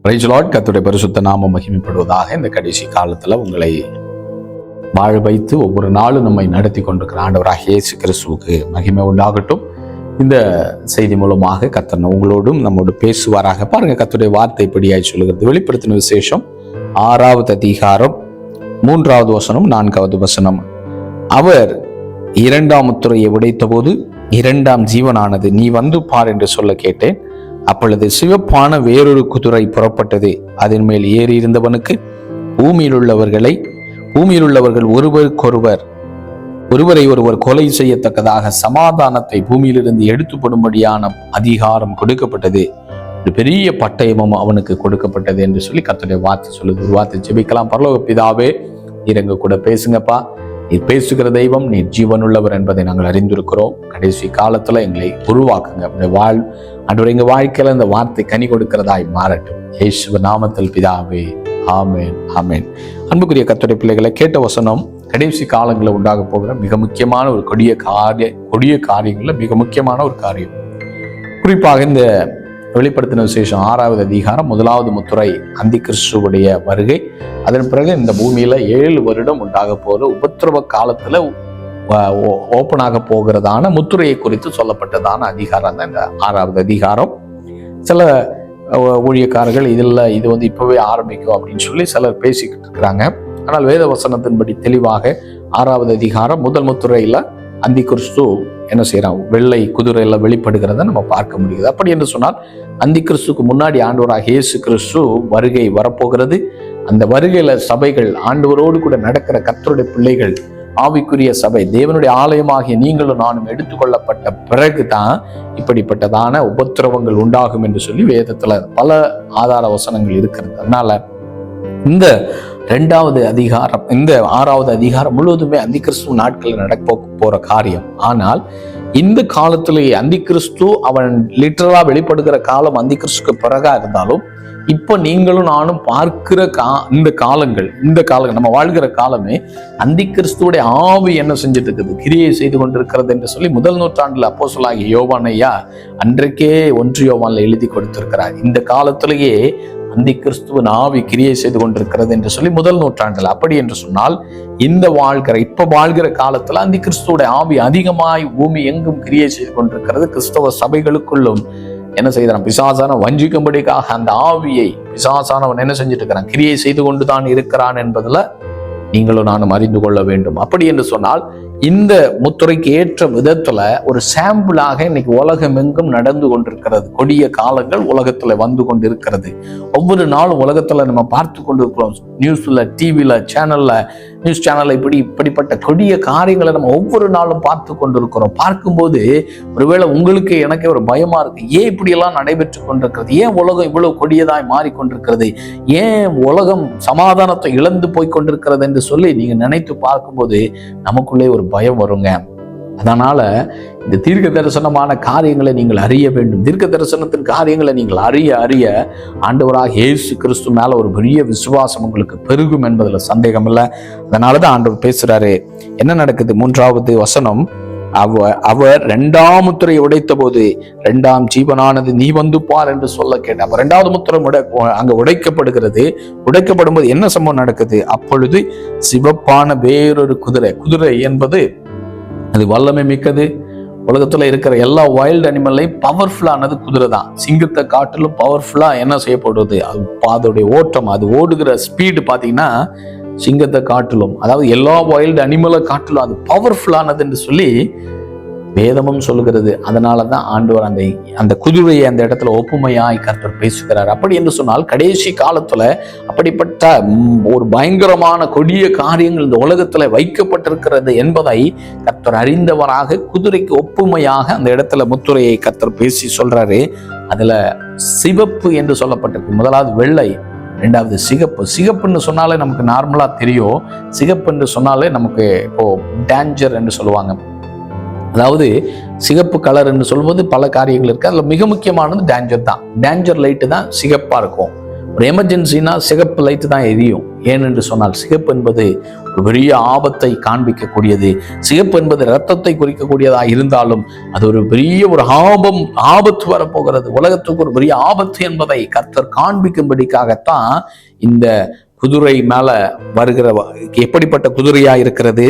Price Lord. கர்த்தருடைய பரிசுத்த நாமம் மகிமைப்படுவதாக. இந்த கடைசி காலத்துல உங்களை வாழ வைத்து ஒவ்வொரு நாளும் நம்மை நடத்தி கொண்டிருக்கிற ஆண்டவராகிய இயேசு கிறிஸ்துவுக்கு மகிமை உண்டாகட்டும். இந்த செய்தி மூலமாக கர்த்தர் உங்களோடும் நம்மோடு பேசுவாராக. பாருங்க, கர்த்தருடைய வார்த்தை இப்படியாய் சொல்லுகிறது. வெளிப்படுத்தின விசேஷம் 6வது அதிகாரம் 3வது வசனம் 4வது வசனம். அவர் 2ஆம் முத்திரையை உடைத்த போது 2ஆம் ஜீவனானது நீ வந்து பார் என்று சொல்ல கேட்டேன். அப்பொழுது சிவப்பான வேறொரு குதிரை புறப்பட்டது. அதன் மேல் ஏறி இருந்தவனுக்கு பூமியில் உள்ளவர்கள் ஒருவரை ஒருவர் கொலை செய்யத்தக்கதாக சமாதானத்தை பூமியிலிருந்து எடுத்துப்படும்படியான அதிகாரம் கொடுக்கப்பட்டது. ஒரு பெரிய பட்டயமும் அவனுக்கு கொடுக்கப்பட்டது என்று சொல்லி கர்த்தருடைய வார்த்தை சொல்லுது. ஒரு வார்த்தை ஜெபிக்கலாம். பரலோக பிதாவே, நீங்க கூட பேசுங்கப்பா. நீர் பேசுகிற தெய்வம், நீர் ஜீவனுள்ளவர் என்பதை நாங்கள் அறிந்திருக்கிறோம். கடைசி காலத்துல எங்களை உருவாக்குங்க. அன்றைய எங்க வாழ்க்கையில இந்த வார்த்தை கனி கொடுக்கிறதாய் மாறட்டும். இயேசு நாமத்தில் பிதாவே, ஆமேன், ஆமேன். அன்புக்குரிய கர்த்தருடைய பிள்ளைகளை, கேட்ட வசனம் கடைசி காலங்களில் உண்டாக போகிற மிக முக்கியமான ஒரு கொடிய காரியங்கள்ல மிக முக்கியமான ஒரு காரியம். குறிப்பாக இந்த வெளிப்படுத்தின விசேஷம் 6வது அதிகாரம் 1வது முத்திரை அந்தி கிறிஸ்துவுடைய வருகை. அதன் பிறகு இந்த பூமியில 7 வருடம் உண்டாக போகிற உபத்திரவ காலத்துல ஓப்பனாக போகிறதான முத்திரையை குறித்து சொல்லப்பட்டதான அதிகாரம் தான் இந்த 6வது அதிகாரம். சில ஊழியக்காரர்கள் இது இப்பவே ஆரம்பிக்கும் அப்படின்னு சொல்லி சிலர் பேசிக்கிட்டு இருக்கிறாங்க. ஆனால் வேத வசனத்தின்படி தெளிவாக 6வது அதிகாரம் முதல் முத்திரையில அந்தி கிறிஸ்து என்ன செய்யறான், வெள்ளை குதிரையில வெளிப்படுகிறத நம்ம பார்க்க முடியுது. அப்படி என்று சொன்னால் அந்தி கிறிஸ்துக்கு முன்னாடி ஆண்டவராக இயேசு கிறிஸ்து வருகை வரப்போகிறது. அந்த வருகையில சபைகள், ஆண்டவரோடு கூட நடக்கிற கர்த்தருடைய பிள்ளைகள், ஆவிக்குரிய சபை, தேவனுடைய ஆலயமாகிய நீங்களும் நானும் எடுத்துக்கொள்ளப்பட்ட பிறகுதான் இப்படிப்பட்டதான உபத்திரவங்கள் உண்டாகும் என்று சொல்லி வேதத்துல பல ஆதார வசனங்கள் இருக்கிறது. அதனால இந்த 2வது அதிகாரம், இந்த 6வது அதிகாரம் முழுவதுமே அந்தி கிறிஸ்து நாட்களில் நடக்க போற காரியம். ஆனால் இந்த காலத்திலேயே அந்தி கிறிஸ்து அவன் லிட்டரலா வெளிப்படுகிற காலம் அந்தி கிறிஸ்துக்கு பிறகா இருந்தாலும், இப்ப நீங்களும் நானும் பார்க்கிற இந்த காலங்கள் நம்ம வாழ்கிற காலமே அந்தி கிறிஸ்துவோட ஆவி என்ன செஞ்சுட்டு இருக்குது, கிரியை செய்து கொண்டிருக்கிறது என்று சொல்லி முதல் நூற்றாண்டுல அப்போஸ்தலனாகிய யோவான் ஐயா அன்றைக்கே 1 யோவான்ல எழுதி கொடுத்திருக்கிறார். இந்த காலத்திலேயே அந்தி கிறிஸ்துவின் ஆவி கிரியை செய்து கொண்டிருக்கிறது என்று சொல்லி முதல் நூற்றாண்டுல. அப்படி என்று சொன்னால் இப்ப வாழ்கிற காலத்துல அந்தி கிறிஸ்துவோட ஆவி அதிகமாய் பூமி எங்கும் கிரியை செய்து கொண்டிருக்கிறது. கிறிஸ்தவ சபைகளுக்குள்ளும் என்ன செய்யறான், பிசாசான வஞ்சிக்கும்படிக்காக அந்த ஆவியை பிசாசானவன் என்ன செஞ்சுட்டு இருக்கிறான், கிரியை செய்து கொண்டுதான் இருக்கிறான் என்பதுல நீங்களும் நானும் அறிந்து கொள்ள வேண்டும். அப்படி என்று சொன்னால் இந்த முத்திரைக்கு ஏற்ற விதத்துல ஒரு சாம்பிளாக இன்னைக்கு உலகம் எங்கும் நடந்து கொண்டிருக்கிறது. கொடிய காலங்கள் உலகத்துல வந்து கொண்டிருக்கிறது. ஒவ்வொரு நாளும் உலகத்துல நம்ம பார்த்து கொண்டிருக்கிறோம். நியூஸ்ல, டிவில, நியூஸ் சேனல்ல இப்படிப்பட்ட கொடிய காரியங்களை நம்ம ஒவ்வொரு நாளும் பார்த்து கொண்டிருக்கிறோம். பார்க்கும்போது ஒருவேளை உங்களுக்கு எனக்கே ஒரு பயமா இருக்கு. ஏன் இப்படி எல்லாம் நடைபெற்று கொண்டிருக்கிறது? ஏன் உலகம் இவ்வளவு கொடியதாய் மாறிக்கொண்டிருக்கிறது? ஏன் உலகம் சமாதானத்தை இழந்து போய் கொண்டிருக்கிறது என்று சொல்லி நீங்க நினைத்து பார்க்கும்போது நமக்குள்ளே ஒரு பயம் வருங்க. அதனால இந்த தீர்க்க தரிசனமான காரியங்களை நீங்கள் அறிய வேண்டும். தீர்க்க தரிசனத்தின் காரியங்களை நீங்கள் அறிய ஆண்டவராக இயேசு கிறிஸ்து மேல ஒரு பெரிய விசுவாசம் உங்களுக்கு பெருகும் என்பதுல சந்தேகம் இல்லை. அதனாலதான் ஆண்டவர் பேசுறாரு. என்ன நடக்குது? 3வது வசனம், அவர் 2ஆம் முத்திரையை உடைத்த போது 2ஆம் ஜீவனானது நீ வந்து பார் என்று சொல்ல கேட்ட. அப்ப 2வது முத்திரை அங்க உடைக்கப்படுகிறது. உடைக்கப்படும் போது என்ன சம்பவம் நடக்குது? அப்பொழுது சிவப்பான வேறொரு குதிரை என்பது அது வல்லமை மிக்கது. உலகத்துல இருக்கிற எல்லா வைல்டு அனிமல்லையும் பவர்ஃபுல்லானது குதிரை தான். சிங்கத்தை காட்டிலும் பவர்ஃபுல்லா என்ன செய்யப்படுவது, அதோடைய ஓட்டம், அது ஓடுகிற ஸ்பீடு பாத்தீங்கன்னா சிங்கத்தை காட்டிலும், அதாவது எல்லா வைல்டு அனிமலை காட்டிலும் அது பவர்ஃபுல்லானது என்று சொல்லி வேதமும் சொல்லுகிறது. அதனாலதான் ஆண்டவர் அந்த குதிரையை அந்த இடத்துல ஒப்புமையாய் கர்த்தர் பேசுகிறார். அப்படி என்று சொன்னால் கடைசி காலத்துல அப்படிப்பட்ட ஒரு பயங்கரமான கொடிய காரியங்கள் இந்த உலகத்துல வைக்கப்பட்டிருக்கிறது என்பதை கர்த்தர் அறிந்தவராக குதிரைக்கு ஒப்புமையாக அந்த இடத்துல முத்திரையை கர்த்தர் பேசி சொல்றாரு. அதுல சிவப்பு என்று சொல்லப்பட்டிருக்கு. முதலாவது வெள்ளை, 2வது சிகப்புன்னு சொன்னாலே நமக்கு நார்மலா தெரியும். சிகப்புன்னு சொன்னாலே நமக்கு இப்போ டேஞ்சர் என்று சொல்லுவாங்க. அதாவது சிகப்பு கலர் என்று சொல்வது பல காரியங்கள் இருக்கு. அதுல மிக முக்கியமானது டேஞ்சர் தான். டேஞ்சர் லைட்டு தான் சிகப்பா இருக்கும். ஒரு எமர்ஜென்சினா சிகப்பு லைட்டு தான் எரியும். ஏனென்று சொன்னால் சிகப்பு என்பது ஒரு பெரிய ஆபத்தை காண்பிக்கக்கூடியது. சிகப்பு என்பது இரத்தத்தை குறிக்கக்கூடியதாக இருந்தாலும் அது ஒரு பெரிய ஒரு ஆபத்து வரப்போகிறது, உலகத்துக்கு ஒரு பெரிய ஆபத்து என்பதை கர்த்தர் காண்பிக்கும்படிக்காகத்தான் இந்த குதிரை மேல வருகிற, எப்படிப்பட்ட குதிரையா இருக்கிறது?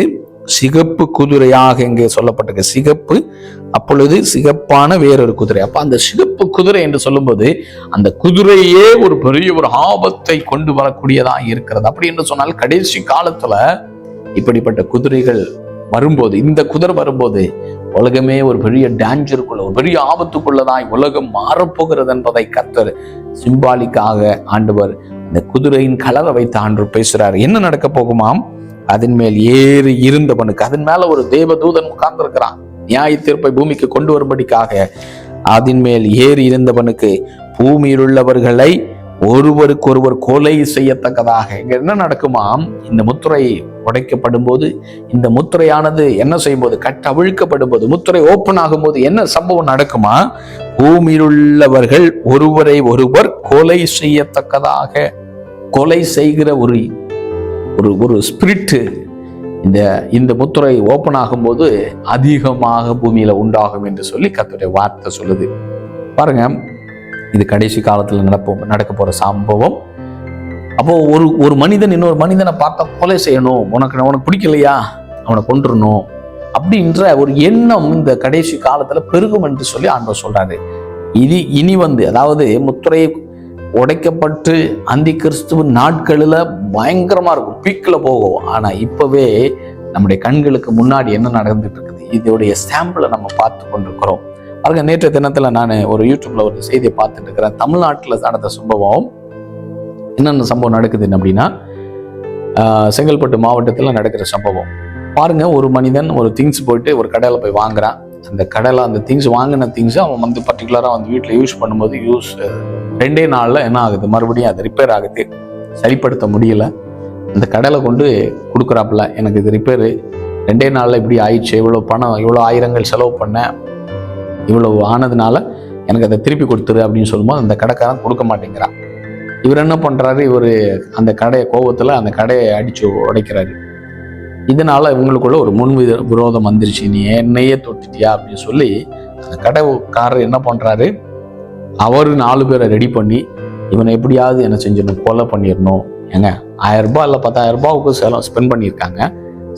சிகப்பு குதிரையாக இங்கே சொல்லப்பட்டிருக்கு. சிகப்பு, அப்பொழுது சிகப்பான வேறொரு குதிரை. அப்ப அந்த சிகப்பு குதிரை என்று சொல்லும்போது அந்த குதிரையே ஒரு பெரிய ஒரு ஆபத்தை கொண்டு வரக்கூடியதாக இருக்கிறது. அப்படி என்று சொன்னால் கடைசி காலத்துல இப்படிப்பட்ட குதிரைகள் வரும்போது, இந்த குதிரை வரும்போது உலகமே ஒரு பெரிய டேஞ்சருக்குள்ள, ஒரு பெரிய ஆபத்துக்குள்ளதாய் உலகம் மாறப்போகிறது என்பதை கர்த்தர் சிம்பாலிக்காக ஆண்டவர் இந்த குதிரையின் கலரை வைத்து ஆண்டவர் பேசுறாரு. என்ன நடக்க போகுமாம்? அதன் மேல் ஏறி இருந்தவனுக்கு, அதன் மேல ஒரு தேவதூதன் உட்கார்ந்து இருக்கிறான், நியாய தீர்ப்பை பூமிக்கு கொண்டு வரும்படிக்காக. அதன் மேல் ஏறி இருந்தவனுக்கு பூமியில் உள்ளவர்களை ஒருவருக்கு ஒருவர் கொலை செய்யத்தக்கதாக. இங்க என்ன நடக்குமாம்? இந்த முத்திரை உடைக்கப்படும் போது, இந்த முத்திரையானது என்ன செய்யும் போது, கட்டவிழ்க்கப்படும் போது, முத்திரை ஓப்பன் ஆகும் போது என்ன சம்பவம் நடக்குமா? பூமியில் உள்ளவர்கள் ஒருவரை ஒருவர் கொலை செய்யத்தக்கதாக, கொலை செய்கிற ஒரு ஒரு ஸ்பிரிட் இந்த முத்திரை ஓப்பன் ஆகும்போது அதிகமாக பூமியில உண்டாகும் என்று சொல்லி கர்த்தருடைய வார்த்தை சொல்லுது. பாருங்க, இது கடைசி காலத்துல நடக்க போற சம்பவம். அப்போ ஒரு மனிதன் இன்னொரு மனிதனை பார்த்தா கொலை செய்யணும், உனக்கு பிடிக்கலையா அவனை கொன்றுணும் அப்படின்ற ஒரு எண்ணம் இந்த கடைசி காலத்துல பெருகும் என்று சொல்லி ஆண்டவர் சொல்றாரு. இது இனி அதாவது முத்திரை உடைக்கப்பட்டு அந்தி கிறிஸ்துவின் நாட்களில் பயங்கரமா இருக்கும், பீக்கில் போகும். ஆனா இப்பவே நம்முடைய கண்களுக்கு முன்னாடி என்ன நடந்துட்டு இருக்குது, இதோடைய சாம்பிளை நம்ம பார்த்து கொண்டிருக்கிறோம். பாருங்க, நேற்று தினத்துல நான் ஒரு யூடியூப்ல ஒரு செய்தியை பார்த்துட்டு இருக்கிறேன். தமிழ்நாட்டில் நடந்த சம்பவம். என்னென்ன சம்பவம் நடக்குதுன்னு அப்படின்னா, செங்கல்பட்டு மாவட்டத்தில் நடக்கிற சம்பவம். பாருங்க, ஒரு மனிதன் ஒரு திங்ஸ் போயிட்டு ஒரு கடையில் போய் வாங்குறான். அந்த கடையில் அந்த திங்ஸ் வாங்கின திங்ஸ் அவன் பர்டிகுலராக வீட்டில் யூஸ் பண்ணும்போது 2 நாளில் என்ன ஆகுது, மறுபடியும் அது ரிப்பேர் ஆகுது, சரிப்படுத்த முடியல. அந்த கடையில் கொண்டு கொடுக்குறாப்புல, எனக்கு இது ரிப்பேரு 2 நாளில் இப்படி ஆயிடுச்சு, இவ்வளோ பணம், இவ்வளோ ஆயிரங்கள் செலவு பண்ணேன், இவ்வளோ ஆனதுனால எனக்கு அதை திருப்பி கொடுத்துரு அப்படின்னு சொல்லும்போது அந்த கடைக்காரன் கொடுக்க மாட்டேங்கிறான். இவர் என்ன பண்ணுறாரு, இவர் அந்த கடையை கோபத்தில் அந்த கடையை அடித்து உடைக்கிறாரு. இதனால இவங்களுக்குள்ள ஒரு விரோதம் வந்துருச்சு, நீ என்னையே தொட்டுட்டியா அப்படின்னு சொல்லி அந்த கடைக்காரர் என்ன பண்றாரு, அவரு 4 பேரை ரெடி பண்ணி இவனை எப்படியாவது என்ன செஞ்சிடணும், கொலை பண்ணிடணும். ஏங்க 1000 ரூபாய் இல்லை 10,000 ரூபாய்க்கு ஸ்பெண்ட் பண்ணியிருக்காங்க,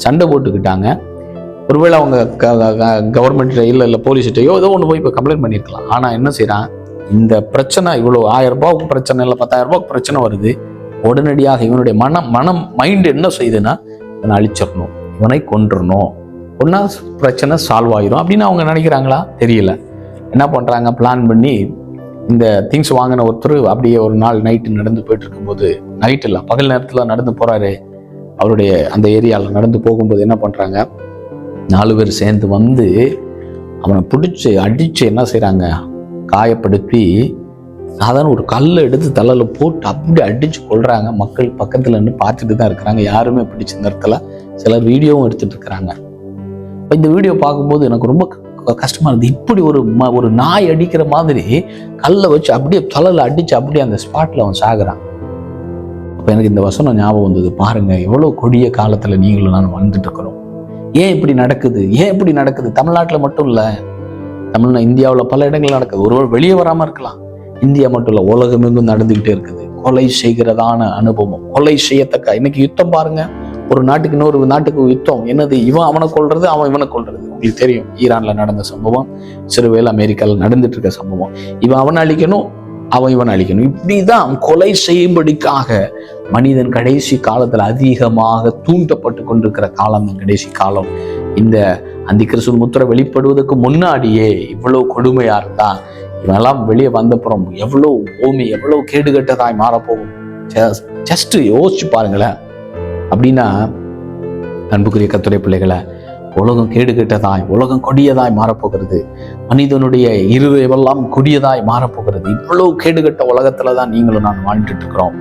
சண்டை போட்டுக்கிட்டாங்க. ஒருவேளை அவங்க கவர்மெண்ட் இல்லை போலீஸ்கிட்டையோ ஏதோ ஒன்று போய் இப்போ கம்ப்ளைண்ட் பண்ணியிருக்கலாம். ஆனால் என்ன செய்யறான், இந்த பிரச்சனை இவ்வளோ 1000 ரூபாய்க்கு பிரச்சனை இல்லை 10,000 ரூபாய்க்கு பிரச்சனை வருது, உடனடியாக இவனுடைய மைண்ட் என்ன செய்யுதுன்னா, இவனை அழிச்சிடணும், இவனை கொன்றணும், ஒன்னா பிரச்சனை சால்வ் ஆயிரும் அப்படின்னு அவங்க நினைக்கிறாங்களா தெரியல. என்ன பண்றாங்க, பிளான் பண்ணி இந்த திங்ஸ் வாங்கின ஒருத்தர் அப்படியே ஒரு நாள் நைட்டு நடந்து போயிட்டு இருக்கும்போது, நைட் இல்லை பகல் நேரத்துல நடந்து போறாரு, அவருடைய அந்த ஏரியாவில் நடந்து போகும்போது என்ன பண்றாங்க, 4 பேர் சேர்ந்து அவனை பிடிச்சி அடிச்சு என்ன செய்யறாங்க, காயப்படுத்தி சாதாரண ஒரு கல்லை எடுத்து தலையில் போட்டு அப்படி அடிச்சு கொள்றாங்க. மக்கள் பக்கத்துல இருந்து பார்த்துட்டு தான் இருக்கிறாங்க, யாருமே பிடிச்ச நேரத்துல சிலர் வீடியோவும் எடுத்துட்டு இருக்கிறாங்க. இந்த வீடியோ பார்க்கும்போது எனக்கு ரொம்ப கஷ்டமா இருந்தது. இப்படி ஒரு நாய் அடிக்கிற மாதிரி கல்லை வச்சு அப்படியே தலையில அடிச்சு அப்படியே அந்த ஸ்பாட்ல அவன் சாகுறான். அப்ப எனக்கு இந்த வசனம் ஞாபகம் வந்தது. பாருங்க, எவ்வளவு கொடிய காலத்துல நீங்களும் நான் வந்துட்டு இருக்கிறோம். ஏன் இப்படி நடக்குது? தமிழ்நாட்டுல மட்டும் இல்ல, இந்தியாவில் பல இடங்கள் நடக்குது. ஒருவர் வெளியே வராம இருக்கலாம், இந்தியா மட்டும் இல்ல, உலகமெங்கும் நடந்துகிட்டே இருக்குது. கொலை செய்கிறதான அனுபவம், கொலை செய்யத்தக்க. இன்னைக்கு யுத்தம் பாருங்க, ஒரு நாட்டுக்கு இன்னொரு நாட்டுக்கு யுத்தம். என்னது, இவன் அவனை கொல்றது, அவன் இவனை கொல்றது. உங்களுக்கு தெரியும், ஈரான்ல நடந்த சம்பவம், சிறுவேல் அமெரிக்காவில் நடந்துட்டு இருக்க சம்பவம். இவன் அவனை அழிக்கணும், அவன் இவனை அழிக்கணும். இப்படிதான் கொலை செய்யும்படிக்காக மனிதன் கடைசி காலத்துல அதிகமாக தூண்டப்பட்டு கொண்டிருக்கிற காலம் கடைசி காலம். இந்த அந்தி கிறிஸ்து முத்திரை வெளிப்படுவதற்கு முன்னாடியே இவ்வளவு கொடுமையா இருந்தா, இவெல்லாம் வெளியே வந்தப்புறம் எவ்வளவு பூமி எவ்வளவு கேடுகட்டதாய் மாறப்போகும். ஜஸ்ட் யோசிச்சு பாருங்களேன். அப்படின்னா அன்புக்குரிய கர்த்தருடைய பிள்ளைகளை, உலகம் கேடுகட்டதாய், உலகம் கொடியதாய் மாறப்போகிறது. மனிதனுடைய இருதயமெல்லாம் கொடியதாய் மாறப்போகிறது. இவ்வளவு கேடுகட்ட உலகத்துலதான் நீங்களும் நான் வாழ்ந்துட்டு இருக்கிறோம்.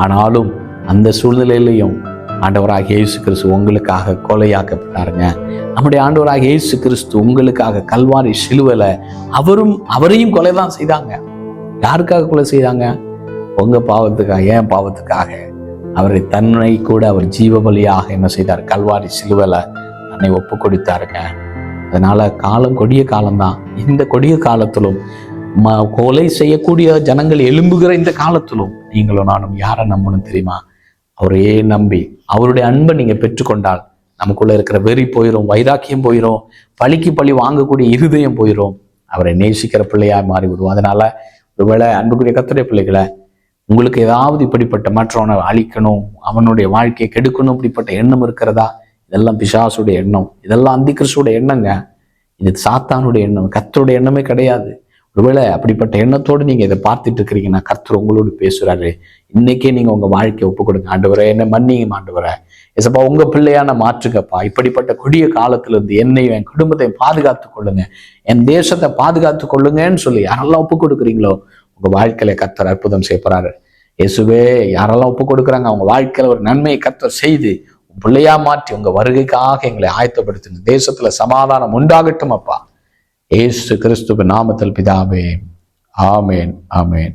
ஆனாலும் அந்த சூழ்நிலையிலையும் ஆண்டவராகிய இயேசு கிறிஸ்து உங்களுக்காக கொலையாக்கப்பட்டாருங்க. நம்முடைய ஆண்டவராகிய இயேசு கிறிஸ்து உங்களுக்காக கல்வாரி சிலுவையில அவரையும் கொலை தான் செய்தாங்க. யாருக்காக கொலை செய்தாங்க? உங்க பாவத்துக்காக, என் பாவத்துக்காக. அவரை தன்னை கூட அவர் ஜீவ பலியாக என்ன செய்தார்? கல்வாரி சிலுவையில தன்னை ஒப்பு கொடுத்தாருங்க. அதனால காலம் கொடிய காலம்தான். இந்த கொடிய காலத்திலும் கொலை செய்யக்கூடிய ஜனங்கள் எழும்புகிற இந்த காலத்திலும் நீங்களும் நானும் யாரை நம்பணும் தெரியுமா? அவரையே நம்பி அவருடைய அன்பை நீங்க பெற்றுக்கொண்டால் நமக்குள்ள இருக்கிற வெறி போயிடும், வைராக்கியம் போயிடும், பழிக்கு பழி வாங்கக்கூடிய இருதயம் போயிடும். அவரை நேசிக்கிற பிள்ளையா மாறிவிடுவோம். அதனால ஒருவேளை அன்புக்குரிய கர்த்தருடைய பிள்ளைகளை, உங்களுக்கு ஏதாவது இப்படிப்பட்ட மற்றவனை அழிக்கணும், அவனுடைய வாழ்க்கையை கெடுக்கணும் இப்படிப்பட்ட எண்ணம் இருக்கிறதா? இதெல்லாம் பிசாசுடைய எண்ணம், இதெல்லாம் அந்தி கிறிஸ்துவோட எண்ணங்க. இது சாத்தானுடைய எண்ணம், கர்த்தருடைய எண்ணமே கிடையாது. ஒருவேளை அப்படிப்பட்ட எண்ணத்தோடு நீங்க இதை பார்த்துட்டு இருக்கிறீங்கன்னா கர்த்தர் உங்களோடு பேசுறாரு. இன்னைக்கே நீங்க உங்க வாழ்க்கையை ஒப்பு கொடுங்க. ஆண்டவரே, என்ன மன்னிங்க ஆண்டவரே, ஏசப்பா உங்க பிள்ளையான மாற்றுங்கப்பா. இப்படிப்பட்ட கொடிய காலத்துல இருந்து என்னையும் என் குடும்பத்தையும் பாதுகாத்துக் கொள்ளுங்க, என் தேசத்தை பாதுகாத்துக் கொள்ளுங்கன்னு சொல்லி யாரெல்லாம் ஒப்பு கொடுக்குறீங்களோ உங்க வாழ்க்கையில கர்த்தர் அற்புதம் செய்ய போறாரு. இயேசுவே, யாரெல்லாம் ஒப்பு கொடுக்குறாங்க அவங்க வாழ்க்கையில ஒரு நன்மையை கர்த்தர் செய்து பிள்ளையா மாற்றி உங்க வருகைக்காக எங்களை ஆயத்தப்படுத்துங்க. தேசத்துல சமாதானம் உண்டாகட்டும் அப்பா. இயேசு கிறிஸ்துவின் நாமத்தில் பிதாவே, ஆமேன், ஆமேன்.